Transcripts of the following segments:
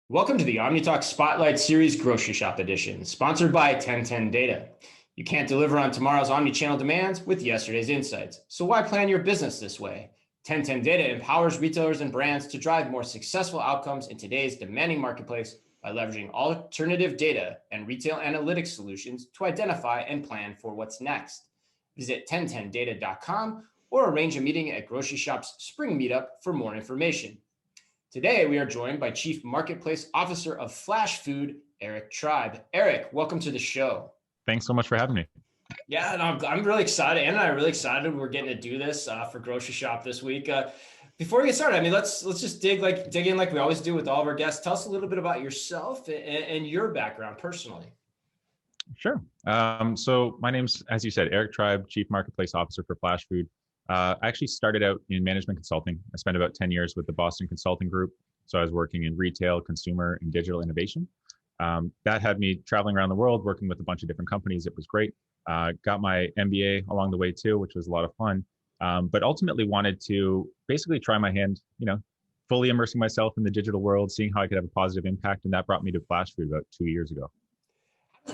Welcome to the OmniTalk Spotlight Series Grocery Shop Edition, sponsored by 1010 Data. You can't deliver on tomorrow's omnichannel demands with yesterday's insights. So why plan your business this way? 1010 Data empowers retailers and brands to drive more successful outcomes in today's demanding marketplace by leveraging alternative data and retail analytics solutions to identify and plan for what's next. Visit 1010data.com or arrange a meeting at Grocery Shop's Spring Meetup for more information. Today, we are joined by Chief Marketplace Officer of Flashfood, Eric Tribe. Eric, welcome to the show. Thanks so much for having me. Yeah, and I'm really excited. Ann and I are really excited. We're getting to do this for Grocery Shop this week. Before we get started, let's just dig in like we always do with all of our guests. Tell us a little bit about yourself and your background personally. Sure. So my name's, as you said, Eric Tribe, Chief Marketplace Officer for Flashfood. I actually started out in management consulting. I spent about 10 years with the Boston Consulting Group. So I was working in retail, consumer, and digital innovation. That had me traveling around the world, working with a bunch of different companies. It was great. Got my MBA along the way too, which was a lot of fun. But ultimately wanted to basically try my hand, fully immersing myself in the digital world, seeing how I could have a positive impact. And that brought me to Flashfood about 2 years ago.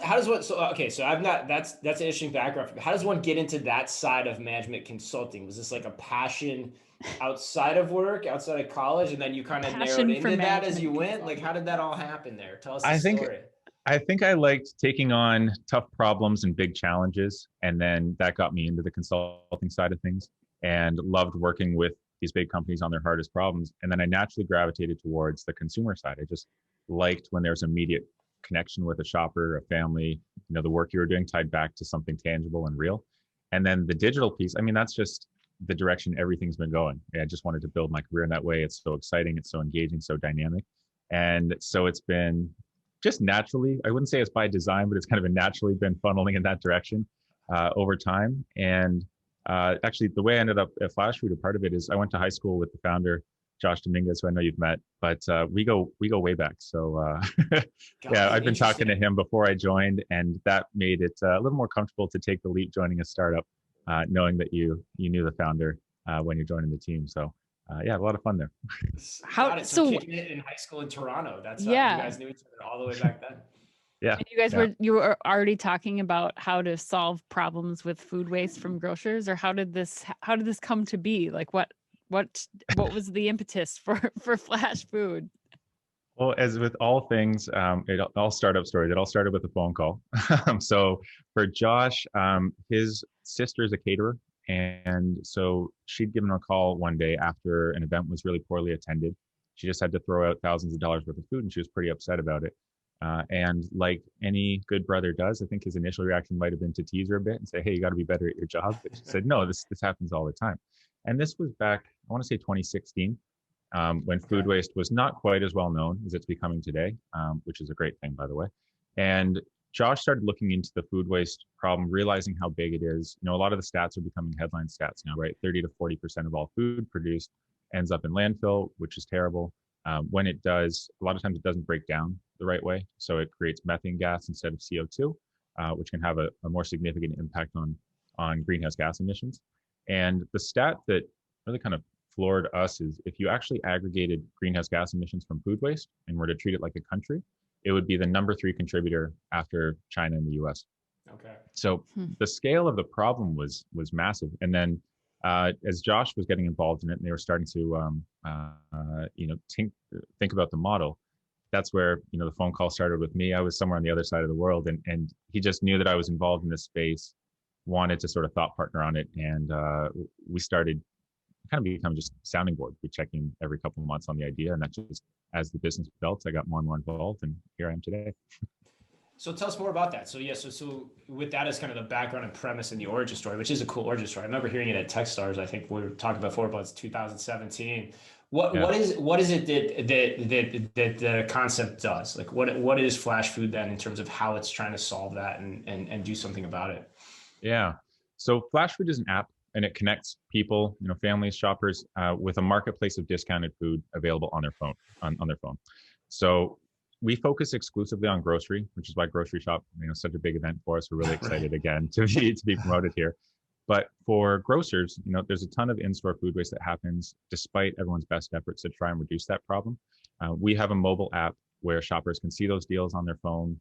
How does one, so okay, so I'm not, that's an interesting background. How does one get into that side of management consulting? Was this like a passion outside of work, outside of college, and then you kind of narrowed into that as you went? Like, how did that all happen there? Tell us the story. I think I liked taking on tough problems and big challenges, and then that got me into the consulting side of things and loved working with these big companies on their hardest problems. And then I naturally gravitated towards the consumer side. I just liked when there's immediate connection with a shopper, a family, the work you were doing tied back to something tangible and real. And then the digital piece, that's just the direction everything's been going. I just wanted to build my career in that way. It's so exciting. It's so engaging, so dynamic. And so it's been just naturally, I wouldn't say it's by design, but it's kind of naturally been funneling in that direction over time. And actually the way I ended up at Flashfood, a part of it is I went to high school with the founder, Josh Dominguez, who I know you've met, but we go way back. So yeah, I've been talking to him before I joined, and that made it a little more comfortable to take the leap joining a startup, knowing that you knew the founder when you're joining the team. So yeah, a lot of fun there. So kicking it in high school in Toronto. That's you guys knew each other all the way back then. Yeah. And you were already talking about how to solve problems with food waste from grocers, or how did this come to be? Like what was the impetus for Flashfood? Well, as with all things, all startup stories, it all started with a phone call. So for Josh, his sister is a caterer. And so she'd given him a call one day after an event was really poorly attended. She just had to throw out thousands of dollars worth of food, and she was pretty upset about it. And like any good brother does, I think his initial reaction might have been to tease her a bit and say, hey, you got to be better at your job. But she said, no, this happens all the time. And this was back, I want to say 2016, when food waste was not quite as well known as it's becoming today, which is a great thing, by the way. And Josh started looking into the food waste problem, realizing how big it is. A lot of the stats are becoming headline stats now, right? 30 to 40% of all food produced ends up in landfill, which is terrible. When it does, a lot of times it doesn't break down the right way. So it creates methane gas instead of CO2, which can have a more significant impact on greenhouse gas emissions. And the stat that really kind of floored us is if you actually aggregated greenhouse gas emissions from food waste and were to treat it like a country, it would be the number 3 contributor after China and the US. Okay. So the scale of the problem was massive. And then as Josh was getting involved in it and they were starting to think about the model, that's where the phone call started with me. I was somewhere on the other side of the world, and he just knew that I was involved in this space, wanted to sort of thought partner on it, and we started kind of become just sounding board. We check in every couple of months on the idea, and that just, as the business built, I got more and more involved, and here I am today. So tell us more about that. So so with that as kind of the background and premise and the origin story, which is a cool origin story. I remember hearing it at Techstars. I think we were talking about before, but it's 2017. What is it that the concept does? Like what is Flashfood then in terms of how it's trying to solve that and do something about it? Yeah. So Flashfood is an app, and it connects people, families, shoppers, with a marketplace of discounted food available on their phone, on their phone. So we focus exclusively on grocery, which is why Grocery Shop, such a big event for us. We're really excited again to be promoted here. But for grocers, there's a ton of in-store food waste that happens despite everyone's best efforts to try and reduce that problem. We have a mobile app where shoppers can see those deals on their phone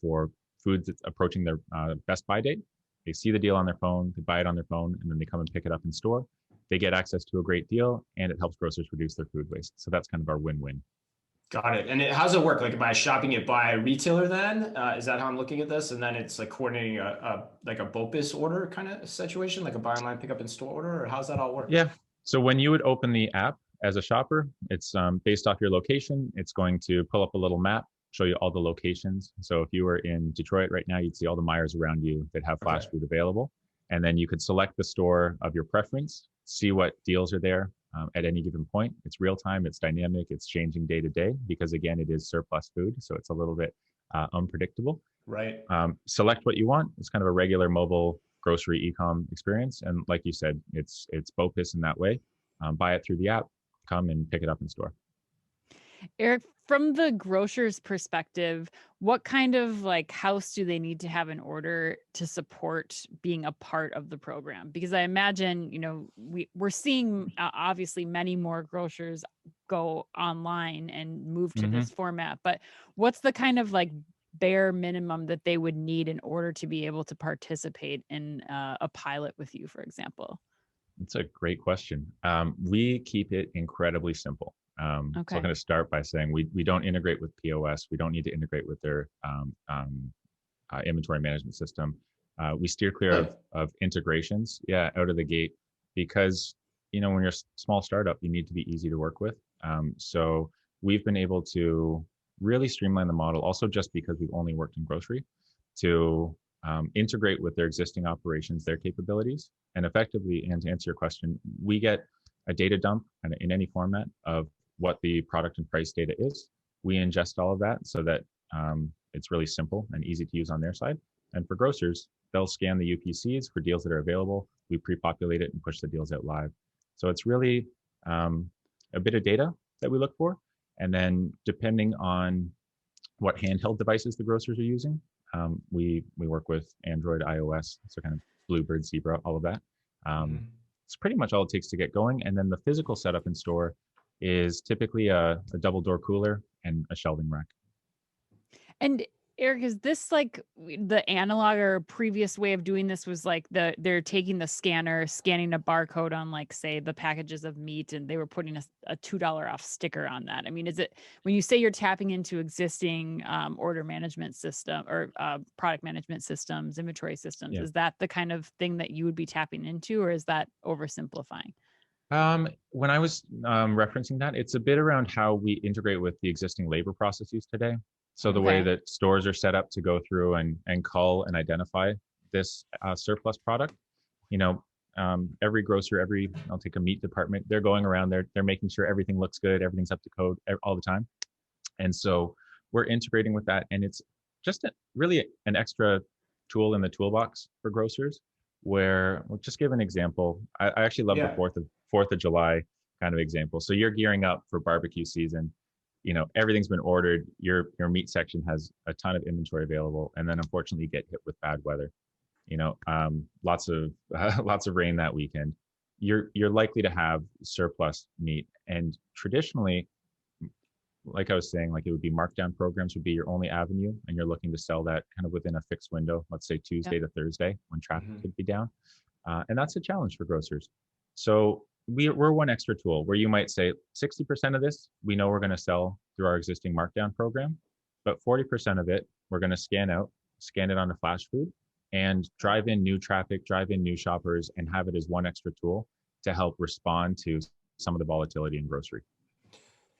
for foods that's approaching their best buy date. They see the deal on their phone, they buy it on their phone, and then they come and pick it up in store. They get access to a great deal, and it helps grocers reduce their food waste. So that's kind of our win-win. Got it. And how does it work? Like, am I shopping it by retailer then? Is that how I'm looking at this? And then it's like coordinating like a BOPIS order kind of situation, like a buy online, pick up in store order, or how's that all work? Yeah. So when you would open the app as a shopper, it's based off your location. It's going to pull up a little map, show you all the locations. So if you were in Detroit right now, you'd see all the Meijers around you that have Flashfood available. And then you could select the store of your preference, see what deals are there at any given point. It's real time, it's dynamic, it's changing day to day because again, it is surplus food. So it's a little bit unpredictable. Right. Select what you want. It's kind of a regular mobile grocery e-com experience. And like you said, it's BOPIS in that way. Buy it through the app, come and pick it up in store. Eric, from the grocer's perspective, what kind of like house do they need to have in order to support being a part of the program? Because I imagine, we're seeing obviously many more grocers go online and move to this format, but what's the kind of like bare minimum that they would need in order to be able to participate in a pilot with you, for example? That's a great question. We keep it incredibly simple. So I'm going to start by saying we don't integrate with POS. We don't need to integrate with their inventory management system. We steer clear of integrations, out of the gate, because when you're a small startup, you need to be easy to work with. So we've been able to really streamline the model, also just because we've only worked in grocery, to integrate with their existing operations, their capabilities, and effectively, and to answer your question, we get a data dump in any format of what the product and price data is. We ingest all of that so that it's really simple and easy to use on their side. And for grocers, they'll scan the UPCs for deals that are available. We pre-populate it and push the deals out live. So it's really a bit of data that we look for. And then depending on what handheld devices the grocers are using, we work with Android, iOS, so kind of Bluebird, Zebra, all of that. It's pretty much all it takes to get going. And then the physical setup in store is typically a double door cooler and a shelving rack. And Eric, is this like the analog or previous way of doing this was like they're taking the scanner, scanning a barcode on like, say, the packages of meat, and they were putting a $2 off sticker on that? I mean, is it, when you say you're tapping into existing order management system or product management systems, inventory systems, is that the kind of thing that you would be tapping into, or is that oversimplifying? When I was referencing that, it's a bit around how we integrate with the existing labor processes today. So the way that stores are set up to go through and cull and identify this surplus product, every grocer, I'll take a meat department, they're going around, they're making sure everything looks good, everything's up to code all the time. And so we're integrating with that. And it's just really an extra tool in the toolbox for grocers, where we'll just give an example. I actually love the 4th of July kind of example. So you're gearing up for barbecue season. Everything's been ordered. Your meat section has a ton of inventory available, and then unfortunately you get hit with bad weather. Lots of rain that weekend. You're likely to have surplus meat, and traditionally, like I was saying, like it would be markdown programs would be your only avenue, and you're looking to sell that kind of within a fixed window. Let's say Tuesday to Thursday when traffic could be down, and that's a challenge for grocers. So we're one extra tool where you might say 60% of this, we know we're going to sell through our existing markdown program, but 40% of it, we're going to scan it onto Flashfood and drive in new traffic, drive in new shoppers, and have it as one extra tool to help respond to some of the volatility in grocery.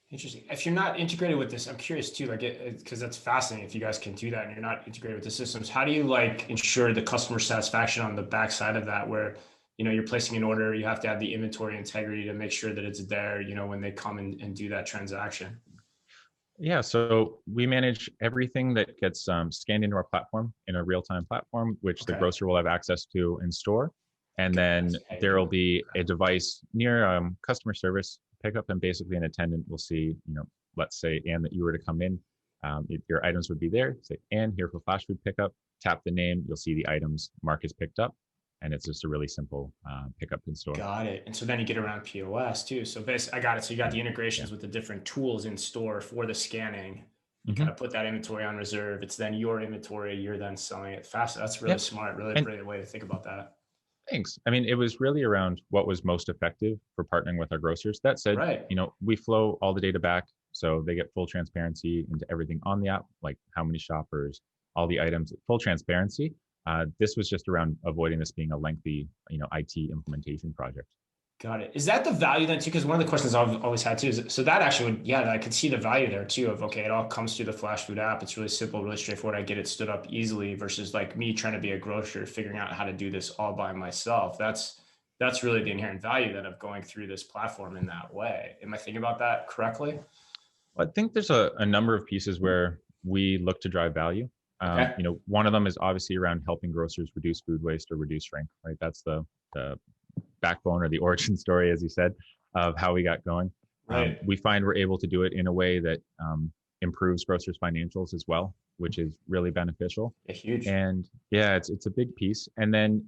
Interesting. If you're not integrated with this, I'm curious too, like because that's fascinating. If you guys can do that and you're not integrated with the systems, how do you like ensure the customer satisfaction on the backside of that, where you're placing an order, you have to have the inventory integrity to make sure that it's there, when they come and do that transaction? Yeah, so we manage everything that gets scanned into our platform in a real-time platform, which the grocer will have access to in store. And then there will be a device near customer service pickup, and basically an attendant will see, let's say, Ann, that you were to come in, your items would be there. Say, Ann, here for Flashfood pickup, tap the name, you'll see the items, mark as picked up. And it's just a really simple pickup in store. Got it. And so then you get around POS too. So basically, I got it. So you got the integrations with the different tools in store for the scanning. You kind of put that inventory on reserve. It's then your inventory. You're then selling it faster. That's really smart. Really great way to think about that. Thanks. I mean, it was really around what was most effective for partnering with our grocers. That said, Right. we flow all the data back so they get full transparency into everything on the app, like how many shoppers, all the items, full transparency. This was just around avoiding this being a lengthy, IT implementation project. Got it. Is that the value then too? Because one of the questions I've always had too is, so that actually would, yeah, I could see the value there too of, okay, it all comes through the Flashfood app. It's really simple, really straightforward. I get it stood up easily versus like me trying to be a grocer, figuring out how to do this all by myself. That's really the inherent value then of going through this platform in that way. Am I thinking about that correctly? I think there's a number of pieces where we look to drive value. Okay. One of them is obviously around helping grocers reduce food waste or reduce shrink, right? That's the backbone or the origin story, as you said, of how we got going. Right. We find we're able to do it in a way that improves grocers' financials as well, which is really beneficial. Huge. And yeah, it's a big piece. And then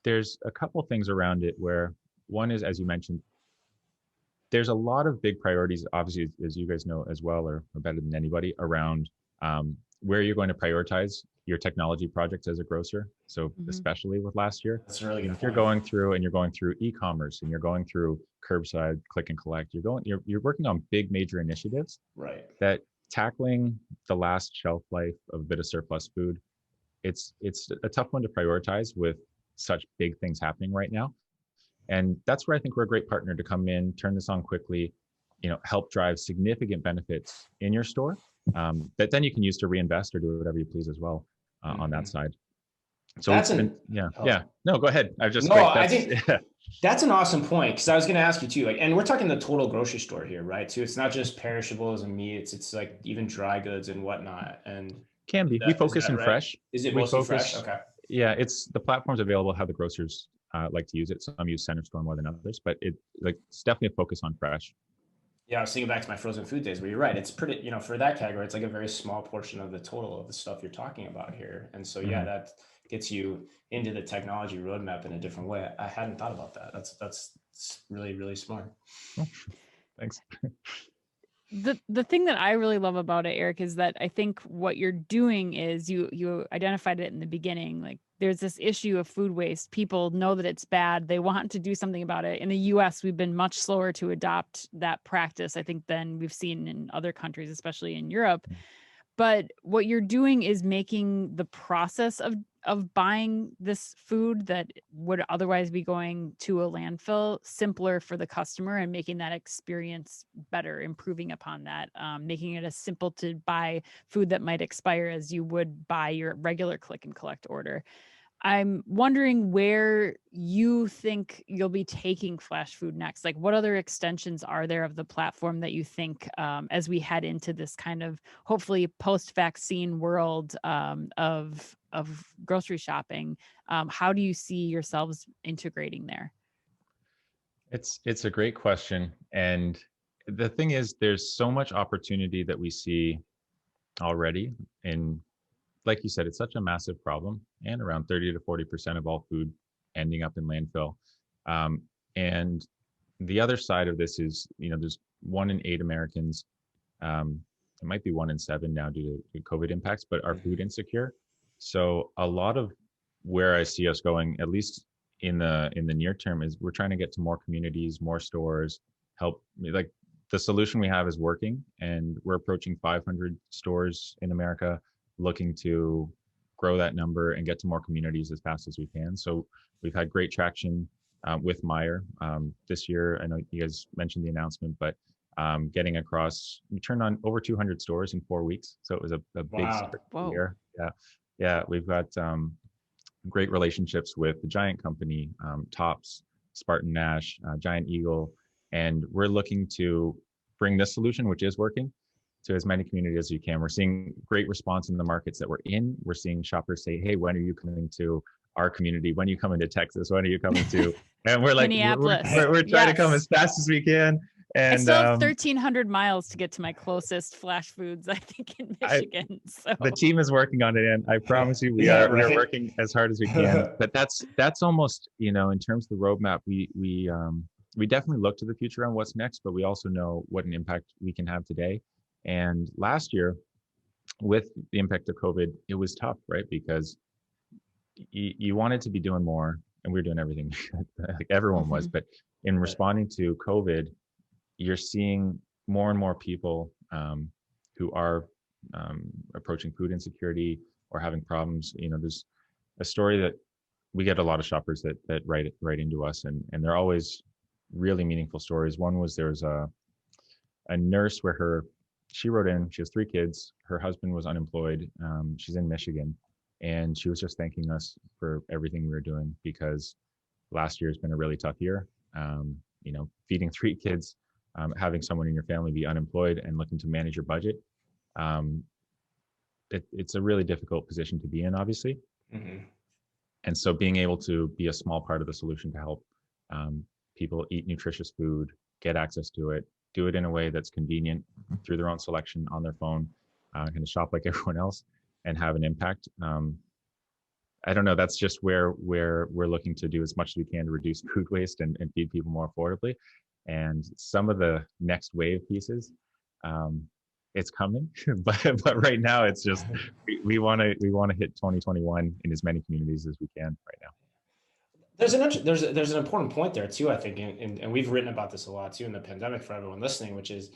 there's a couple things around it where one is, as you mentioned, there's a lot of big priorities, obviously, as you guys know as well, or better than anybody, around where you're going to prioritize your technology projects as a grocer. So especially with last year, that's a really good if you're going through e-commerce and you're going through curbside click and collect, you're working on big major initiatives, right? That tackling the last shelf life of a bit of surplus food, it's a tough one to prioritize with such big things happening right now. And that's where I think we're a great partner to come in, turn this on quickly, help drive significant benefits in your store that then you can use to reinvest or do whatever you please as well on that side. So no, go ahead. I think that's an awesome point, because I was going to ask you too, and we're talking the total grocery store here, right? Too. It's not just perishables and meats. It's like even dry goods and whatnot. And can be. We focus in fresh. Is it mostly fresh? Okay. Yeah, it's the platform's available how the grocers like to use it. Some use Center Store more than others, but it's definitely a focus on fresh. Yeah, I was thinking back to my frozen food days, where you're right. It's pretty, for that category, it's like a very small portion of the total of the stuff you're talking about here. And so, that gets you into the technology roadmap in a different way. I hadn't thought about that. That's really, really smart. Oh, thanks. The thing that I really love about it, Eric, is that I think what you're doing is you identified it in the beginning. Like, there's this issue of food waste. People know that it's bad. They want to do something about it. In the US, we've been much slower to adopt that practice, I think, than we've seen in other countries, especially in Europe. But what you're doing is making the process of buying this food that would otherwise be going to a landfill simpler for the customer, and making that experience better, improving upon that, making it as simple to buy food that might expire as you would buy your regular click and collect order. I'm wondering where you think you'll be taking Flashfood next. Like, what other extensions are there of the platform that you think, as we head into this kind of hopefully post-vaccine world of grocery shopping, how do you see yourselves integrating there? It's a great question. And the thing is, there's so much opportunity that we see already in, like you said, it's such a massive problem, and around 30 to 40% of all food ending up in landfill. And the other side of this is, there's 1 in 8 Americans, it might be 1 in 7 now due to COVID impacts, but are food insecure. So a lot of where I see us going, at least in the near term, is we're trying to get to more communities, more stores, help. Like, the solution we have is working, and we're approaching 500 stores in America, looking to grow that number and get to more communities as fast as we can. So we've had great traction with Meijer this year. I know you guys mentioned the announcement, but getting across, we turned on over 200 stores in 4 weeks. So it was a big start year. Yeah. We've got great relationships with the Giant Company, Tops, Spartan Nash, Giant Eagle, and we're looking to bring this solution, which is working, to as many communities as you can. We're seeing great response in the markets that we're in. We're seeing shoppers say, hey, when are you coming to our community? When are you coming to Texas? When are you coming to? And we're like, we're trying to come as fast as we can. And I still have 1,300 miles to get to my closest Flashfoods, I think, in Michigan. So the team is working on it, and I promise you, we're working as hard as we can. But that's almost, in terms of the roadmap, we definitely look to the future on what's next, but we also know what an impact we can have today. And last year, with the impact of COVID, it was tough, right? Because you wanted to be doing more, and we were doing everything like everyone was, but in responding to COVID, you're seeing more and more people who are approaching food insecurity or having problems. There's a story that we get a lot of shoppers that write into us, and they're always really meaningful stories. One was there was a nurse where she wrote in, she has 3 kids, her husband was unemployed, she's in Michigan, and she was just thanking us for everything we were doing because last year has been a really tough year. Feeding 3 kids, having someone in your family be unemployed and looking to manage your budget, it's a really difficult position to be in, obviously. And so being able to be a small part of the solution to help people eat nutritious food, get access to it, do it in a way that's convenient through their own selection on their phone, kind of shop like everyone else and have an impact. I don't know, that's just where we're looking to do as much as we can to reduce food waste and feed people more affordably. And some of the next wave pieces, it's coming, but right now it's just we want to hit 2021 in as many communities as we can right now. There's an important point there too, I think, and we've written about this a lot too in the pandemic for everyone listening, which is,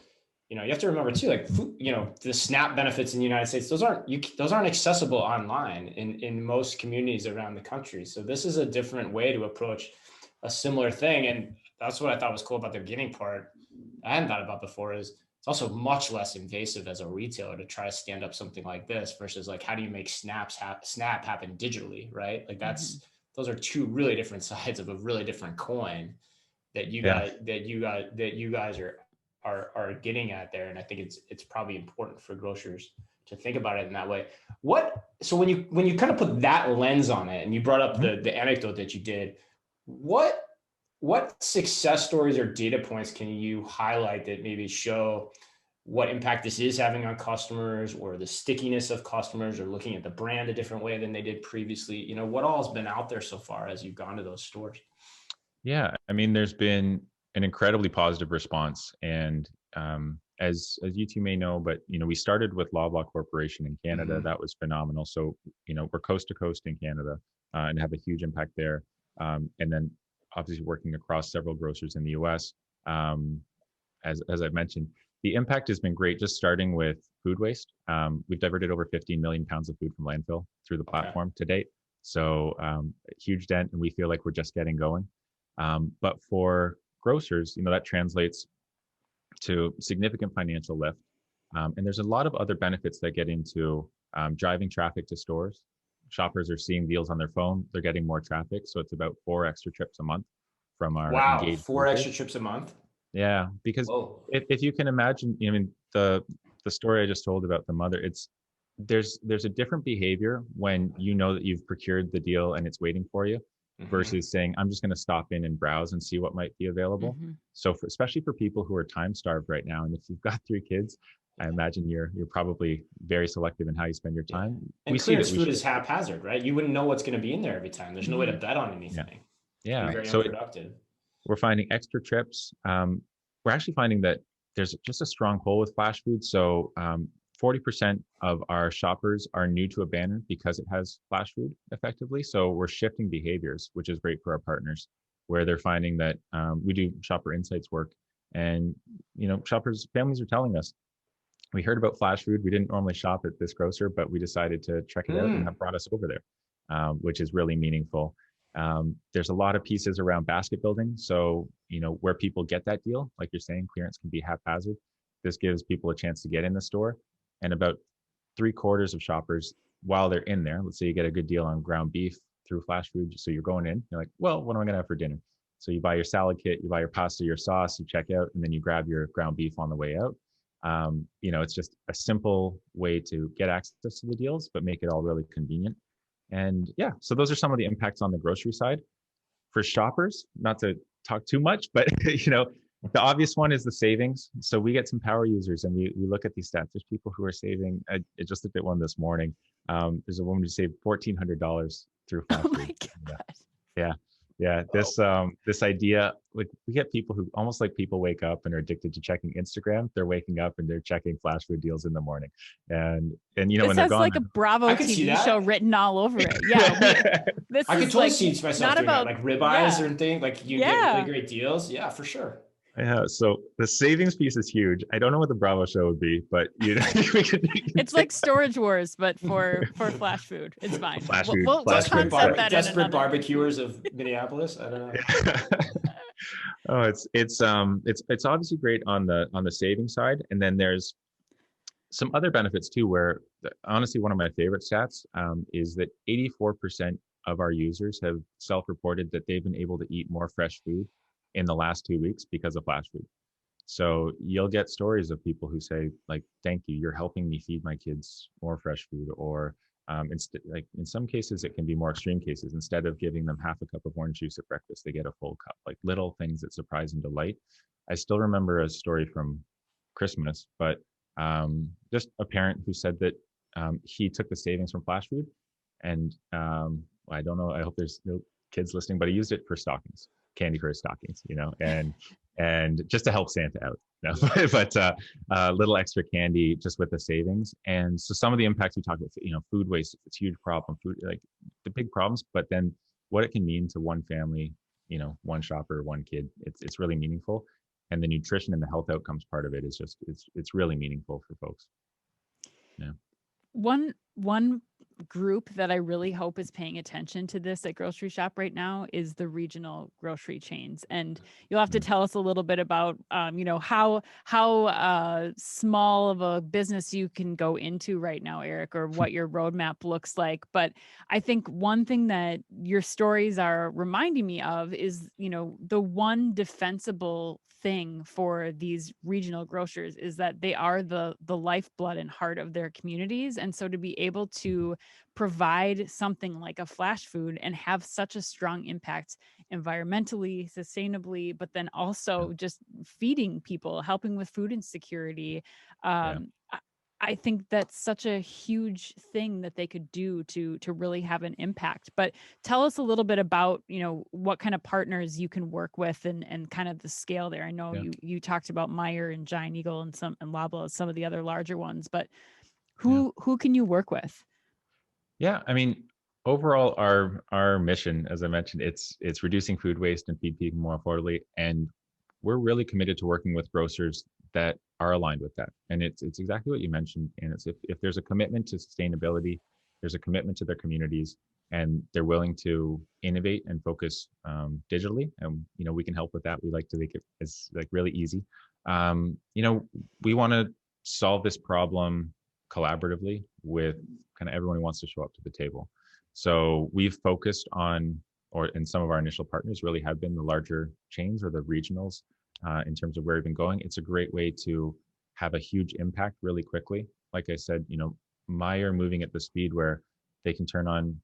you have to remember too, like, the SNAP benefits in the United States, those aren't accessible online in most communities around the country. So this is a different way to approach a similar thing. And that's what I thought was cool about the beginning part I hadn't thought about before, is it's also much less invasive as a retailer to try to stand up something like this versus like, how do you make Snap happen digitally, right? Like those are 2 really different sides of a really different coin that you guys are getting at there. And I think it's probably important for grocers to think about it in that way. So when you kind of put that lens on it, and you brought up the anecdote that you did, what success stories or data points can you highlight that maybe show what impact this is having on customers, or the stickiness of customers, or looking at the brand a different way than they did previously? What all has been out there so far as you've gone to those stores? Yeah, I mean, there's been an incredibly positive response, and as you two may know, but we started with Loblaw Corporation in Canada. That was phenomenal. So we're coast to coast in Canada and have a huge impact there, and then obviously working across several grocers in the US. As I mentioned, the impact has been great. Just starting with food waste, we've diverted over 15 million pounds of food from landfill through the platform to date. So a huge dent, and we feel like we're just getting going. But for grocers, that translates to significant financial lift. And there's a lot of other benefits that get into driving traffic to stores. Shoppers are seeing deals on their phone. They're getting more traffic. So it's about 4 extra trips a month from our engaged 4 users. extra trips a month? Yeah, because if you can imagine, the story I just told about the mother, there's a different behavior when you know that you've procured the deal and it's waiting for you, versus saying, I'm just going to stop in and browse and see what might be available. So especially for people who are time starved right now, and if you've got 3 kids, I imagine you're probably very selective in how you spend your time. And clearance food is haphazard, right? You wouldn't know what's going to be in there every time. There's no way to bet on anything. Yeah. Very So unproductive. we're finding extra trips. We're actually finding that there's just a strong pull with Flashfood. So 40% of our shoppers are new to a banner because it has Flashfood effectively. So we're shifting behaviors, which is great for our partners, where they're finding that we do shopper insights work. And, families are telling us, we heard about Flashfood. We didn't normally shop at this grocer, but we decided to check it out and have brought us over there, which is really meaningful. There's a lot of pieces around basket building. So, where people get that deal, like you're saying, clearance can be haphazard. This gives people a chance to get in the store. And about 3/4 of shoppers, while they're in there, let's say you get a good deal on ground beef through Flashfood. So you're going in, you're like, well, what am I going to have for dinner? So you buy your salad kit, you buy your pasta, your sauce, you check out, and then you grab your ground beef on the way out. It's just a simple way to get access to the deals, but make it all really convenient. And yeah, so those are some of the impacts on the grocery side. For shoppers, not to talk too much, but the obvious one is the savings. So we get some power users, and we look at these stats. There's people who are saving. I just looked at one this morning. There's a woman who saved $1,400 through Flashfood. Oh my God. Yeah. Yeah, this idea, like we get people who almost like people wake up and are addicted to checking Instagram. They're waking up and they're checking flash food deals in the morning, and This when they're has gone, like a Bravo I could see TV that. show written all over it. Yeah, this I could is totally like see myself not doing about that, like ribeyes yeah, or thing. Like you get yeah. really great deals. Yeah, for sure. yeah. So the savings piece is huge. I don't know what the Bravo show would be, but we could It's like Storage Wars, but for flash food. It's fine. Flash We'll, food, we'll, we'll flash food. concept that in Desperate another. barbecuers of Minneapolis. I don't know. Oh, it's obviously great on the saving side, and then there's some other benefits too. Where honestly, one of my favorite stats is that 84% of our users have self-reported that they've been able to eat more fresh food in the last 2 weeks because of flash food. So you'll get stories of people who say like, "Thank you, you're helping me feed my kids more fresh food," or like in some cases, it can be more extreme cases. Instead of giving them half a cup of orange juice at breakfast, they get a full cup. Like little things that surprise and delight. I still remember a story from Christmas, but just a parent who said that he took the savings from flash food, and I don't know. I hope there's no kids listening, but he used it for stockings, candy for his stockings, and just to help Santa out. But little extra candy just with the savings. And so some of the impacts we talked about, food waste, it's a huge problem, food, like the big problems, but then what it can mean to one family, one shopper, one kid, it's really meaningful. And the nutrition and the health outcomes part of it is just, it's really meaningful for folks. Yeah. One group that I really hope is paying attention to this at grocery shop right now is the regional grocery chains. And you'll have to tell us a little bit about, how small of a business you can go into right now, Eric, or what your roadmap looks like. But I think one thing that your stories are reminding me of is, the one defensible thing for these regional grocers is that they are the lifeblood and heart of their communities. And so to be able to provide something like a flash food and have such a strong impact environmentally, sustainably, but then also just feeding people, helping with food insecurity. I think that's such a huge thing that they could do to really have an impact. But tell us a little bit about, what kind of partners you can work with and kind of the scale there. I know you talked about Meijer and Giant Eagle and Loblaw, some of the other larger ones, but who can you work with? Yeah, I mean, overall, our mission, as I mentioned, it's reducing food waste and feed people more affordably, and we're really committed to working with grocers that are aligned with that. And it's exactly what you mentioned. And it's if there's a commitment to sustainability, there's a commitment to their communities, and they're willing to innovate and focus digitally. And we can help with that. We like to make it as like really easy. We want to solve this problem collaboratively with kind of everyone who wants to show up to the table. So we've focused on, and some of our initial partners really have been the larger chains or the regionals in terms of where we've been going. It's a great way to have a huge impact really quickly. Like I said, Meijer moving at the speed where they can turn on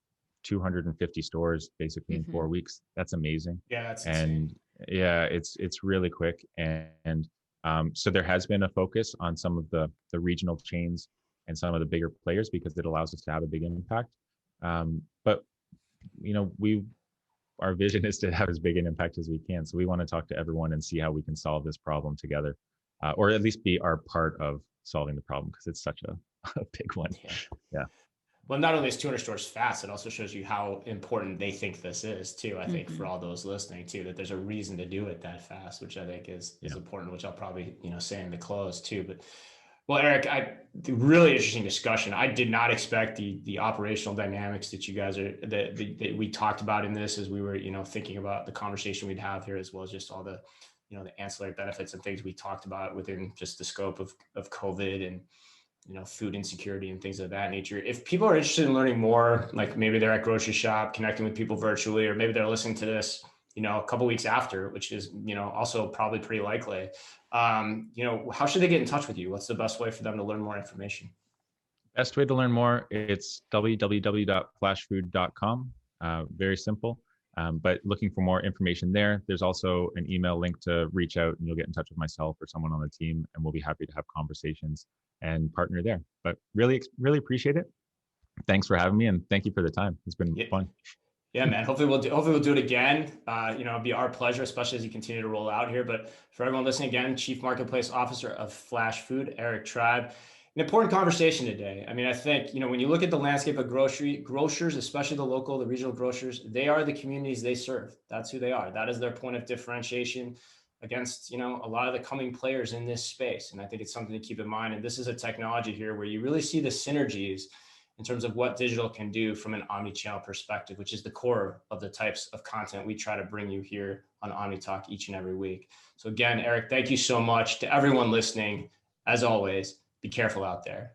250 stores basically in 4 weeks. That's amazing. Yeah, that's and insane. Yeah, it's really quick. And so there has been a focus on some of the regional chains and some of the bigger players because it allows us to have a big impact. But our vision is to have as big an impact as we can. So we want to talk to everyone and see how we can solve this problem together, or at least be our part of solving the problem because it's such a big one. Yeah. Well, not only is 200 stores fast, it also shows you how important they think this is too. I think for all those listening too, that there's a reason to do it that fast, which I think is important, which I'll probably, say in the close too. But well, Eric, really interesting discussion. I did not expect the operational dynamics that you guys that we talked about in this as we were, thinking about the conversation we'd have here, as well as just all the, the ancillary benefits and things we talked about within just the scope of COVID and, food insecurity and things of that nature. If people are interested in learning more, like maybe they're at grocery shop, connecting with people virtually, or maybe they're listening to this, a couple weeks after, which is, also probably pretty likely. How should they get in touch with you? What's the best way for them to learn more information? Best way to learn more, it's www.flashfood.com. Very simple. But looking for more information there, there's also an email link to reach out and you'll get in touch with myself or someone on the team, and we'll be happy to have conversations and partner there. But really, really appreciate it. Thanks for having me, and thank you for the time. It's been fun. Yeah, man. Hopefully we'll do it again. It'd be our pleasure, especially as you continue to roll out here. But for everyone listening again, Chief Marketplace Officer of Flashfood, Eric Tribe. An important conversation today. I mean, I think, when you look at the landscape of grocers, especially the regional grocers, they are the communities they serve. That's who they are. That is their point of differentiation against, a lot of the coming players in this space. And I think it's something to keep in mind. And this is a technology here where you really see the synergies in terms of what digital can do from an omni-channel perspective, which is the core of the types of content we try to bring you here on Omni Talk each and every week. So again, Eric, thank you so much. To everyone listening, as always, be careful out there.